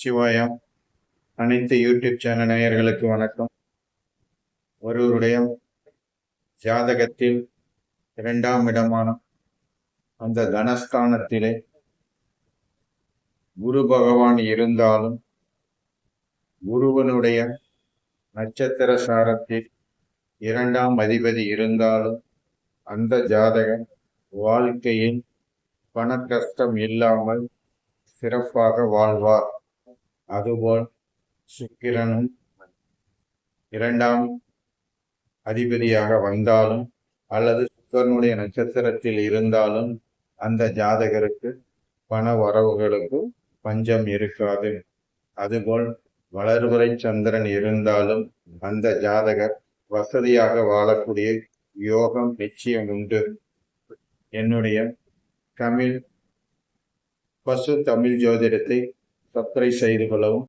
சிவாயம். அனைத்து YouTube channel நேயர்களுக்கு வணக்கம். ஒருவருடைய ஜாதகத்தில் 2ஆம் இடமான அந்த தனஸ்தானத்திலே குரு பகவான் இருந்தாலும், குருவனுடைய நட்சத்திர சாரத்தில் 2ஆம் அதிபதி இருந்தாலும் அந்த ஜாதகன் வாழ்க்கையில் பண கஷ்டம் இல்லாமல் சிறப்பாக வாழ்வார். அதுபோல் சுக்கிரனும் 2ஆம் அதிபதியாக வந்தாலும் அல்லது சுக்கிரனுடைய நட்சத்திரத்தில் இருந்தாலும் அந்த ஜாதகருக்கு பண வரவுகளுக்கு பஞ்சம் இருக்காது. அதுபோல் வளர்வரை சந்திரன் இருந்தாலும் அந்த ஜாதகர் வசதியாக வாழக்கூடிய யோகம் நிச்சயம் உண்டு. என்னுடைய தமிழ் ஜோதிடத்தை சப்ஸ்கிரைப் செய்து கொள்ளவும்,